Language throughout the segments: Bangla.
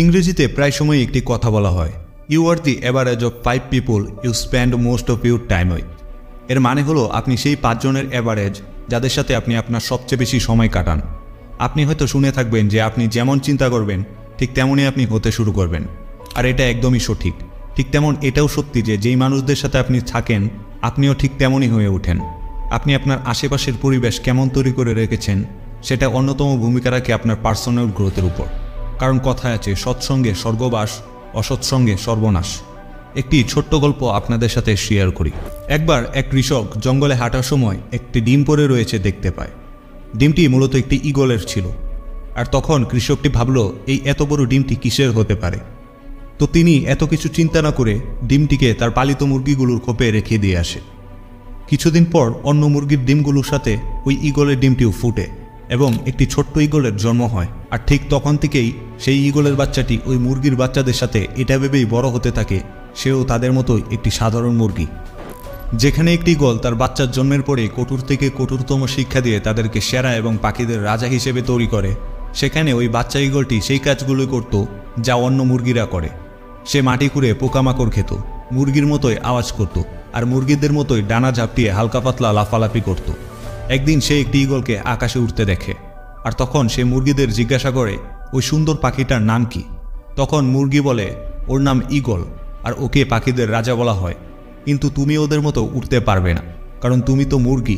ইংরেজিতে প্রায় সময় একটি কথা বলা হয়, you are the average of 5 people you spend most of your time with. এর মানে হলো আপনি সেই 5 জনের অ্যাভারেজ যাদের সাথে আপনি আপনার সবচেয়ে বেশি সময় কাটান। আপনি হয়তো শুনে থাকবেন যে আপনি যেমন চিন্তা করবেন ঠিক তেমনই আপনি হতে শুরু করবেন, আর এটা একদমই সঠিক। ঠিক তেমন এটাও সত্যি যে যেই মানুষদের সাথে আপনি থাকেন আপনিও ঠিক তেমনই হয়ে ওঠেন। আপনি আপনার আশেপাশের পরিবেশ কেমন তৈরি করে রেখেছেন সেটা অন্যতম ভূমিকা রাখে আপনার পার্সোনাল গ্রোথের উপর। কারণ কথায় আছে, সৎসঙ্গে স্বর্গবাস, অসৎসঙ্গে সর্বনাশ। একটি ছোট্ট গল্প আপনাদের সাথে শেয়ার করি। একবার এক কৃষক জঙ্গলে হাঁটার সময় একটি ডিম পড়ে রয়েছে দেখতে পায়। ডিমটি মূলত একটি ঈগলের ছিল। আর তখন কৃষকটি ভাবল, এই এত বড় ডিমটি কিসের হতে পারে। তো তিনি এত কিছু চিন্তা না করে ডিমটিকে তার পালিত মুরগিগুলোর খোপে রেখে দিয়ে আসে। কিছুদিন পর অন্য মুরগির ডিমগুলোর সাথে ওই ঈগলের ডিমটিও ফুটে এবং একটি ছোট্ট ঈগলের জন্ম হয়। আর ঠিক তখন থেকেই সেই ঈগলের বাচ্চাটি ওই মুরগির বাচ্চাদের সাথে এটা ভেবেই বড় হতে থাকে সেও তাদের মতোই একটি সাধারণ মুরগি। যেখানে একটি ঈগল তার বাচ্চার জন্মের পরে কঠোর থেকে কঠোরতম শিক্ষা দিয়ে তাদেরকে সেরা এবং পাখিদের রাজা হিসেবে তৈরি করে, সেখানে ওই বাচ্চা ঈগলটি সেই কাজগুলোই করত যা অন্য মুরগিরা করে। সে মাটি খুঁড়ে পোকামাকড় খেত, মুরগির মতোই আওয়াজ করত, আর মুরগিদের মতোই ডানা ঝাপটিয়ে হালকা পাতলা লাফালাফি করত। একদিন সে একটি ঈগলকে আকাশে উঠতে দেখে, আর তখন সে মুরগিদের জিজ্ঞাসা করে, ওই সুন্দর পাখিটার নাম কি? তখন মুরগি বলে, ওর নাম ঈগল, আর ওকে পাখিদের রাজা বলা হয়। কিন্তু তুমি ওদের মতো উঠতে পারবে না, কারণ তুমি তো মুরগি।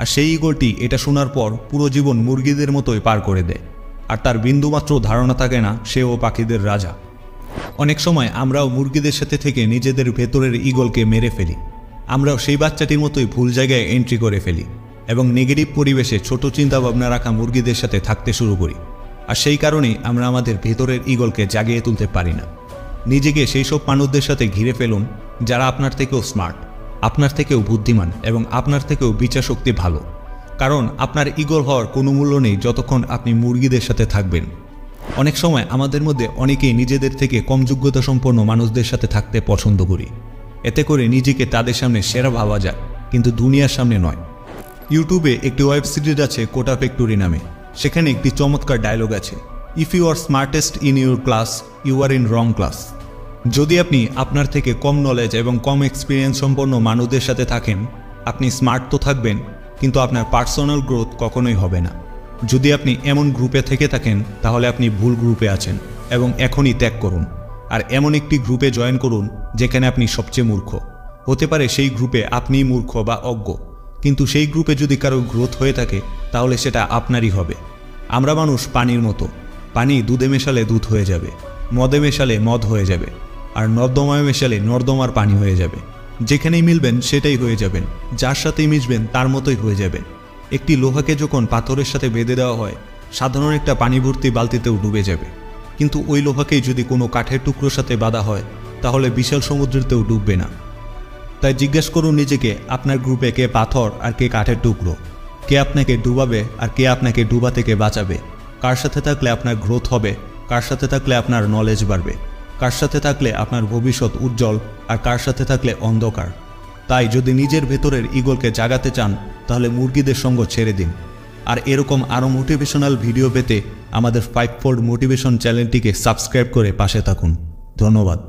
আর সেই ঈগলটি এটা শোনার পর পুরো জীবন মুরগিদের মতোই পার করে দেয়, আর তার বিন্দুমাত্র ধারণা থাকে না সেও পাখিদের রাজা। অনেক সময় আমরাও মুরগিদের সাথে থেকে নিজেদের ভেতরের ঈগলকে মেরে ফেলি। আমরাও সেই বাচ্চাটির মতোই ভুল জায়গায় এন্ট্রি করে ফেলি এবং নেগেটিভ পরিবেশে ছোট চিন্তাভাবনা রাখা মুরগিদের সাথে থাকতে শুরু করি। আর সেই কারণেই আমরা আমাদের ভেতরের ঈগলকে জাগিয়ে তুলতে পারি না। নিজেকে সেই সব মানুষদের সাথে ঘিরে ফেলুন যারা আপনার থেকেও স্মার্ট, আপনার থেকেও বুদ্ধিমান এবং আপনার থেকেও বিচার শক্তি ভালো। কারণ আপনার ঈগল হওয়ার কোনো মূল্য নেই যতক্ষণ আপনি মুরগিদের সাথে থাকবেন। অনেক সময় আমাদের মধ্যে অনেকেই নিজেদের থেকে কম যোগ্যতা সম্পন্ন মানুষদের সাথে থাকতে পছন্দ করি। এতে করে নিজেকে তাদের সামনে সেরা ভাবা যায়, কিন্তু দুনিয়ার সামনে নয়। ইউটিউবে একটি ওয়েব সিরিজ আছে কোটা ফ্যাক্টরি নামে। সেখানে একটি চমৎকার ডায়লগ আছে, if you are smartest in your class you are in wrong class. যদি আপনি আপনার থেকে কম নলেজ এবং কম এক্সপিরিয়েন্স সম্পন্ন মানুষদের সাথে থাকেন, আপনি স্মার্ট তো থাকবেন, কিন্তু আপনার পার্সোনাল গ্রোথ কখনোই হবে না। যদি আপনি এমন গ্রুপে থেকে থাকেন তাহলে আপনি ভুল গ্রুপে আছেন এবং এখনই ত্যাগ করুন। আর এমন একটি গ্রুপে জয়েন করুন যেখানে আপনি সবচেয়ে মূর্খ। হতে পারে সেই গ্রুপে আপনিই মূর্খ বা অজ্ঞ, কিন্তু সেই গ্রুপে যদি কারো গ্রোথ হয়ে থাকে তাহলে সেটা আপনারই হবে। আমরা মানুষ পানির মতো। পানি দুধে মেশালে দুধ হয়ে যাবে, মদে মেশালে মদ হয়ে যাবে, আর নর্দমায় মেশালে নর্দমার পানি হয়ে যাবে। যেখানেই মিলবেন সেটাই হয়ে যাবেন, যার সাথেই মিশবেন তার মতোই হয়ে যাবেন। একটি লোহাকে যখন পাথরের সাথে বেঁধে দেওয়া হয়, সাধারণ একটা পানি ভর্তি বালতিতেও ডুবে যাবে, কিন্তু ওই লোহাকেই যদি কোনো কাঠের টুকরোর সাথে বাঁধা হয় তাহলে বিশাল সমুদ্রেতেও ডুববে না। তাই জিজ্ঞেস করুন নিজেকে, আপনার গ্রুপে কে পাথর আর কে কাঠের টুকরো? কে আপনাকে ডুবাবে আর কে আপনাকে ডুবা থেকে বাঁচাবে? কার সাথে থাকলে আপনার গ্রোথ হবে, কার সাথে থাকলে আপনার নলেজ বাড়বে, কার সাথে থাকলে আপনার ভবিষ্যৎ উজ্জ্বল, আর কার সাথে থাকলে অন্ধকার। তাই যদি নিজের ভেতরের ঈগলকে জাগাতে চান তাহলে মুরগিদের সঙ্গ ছেড়ে দিন। আর এরকম আরও মোটিভেশনাল ভিডিও পেতে আমাদের 5 Fold মোটিভেশন চ্যানেলটিকে সাবস্ক্রাইব করে পাশে থাকুন। ধন্যবাদ।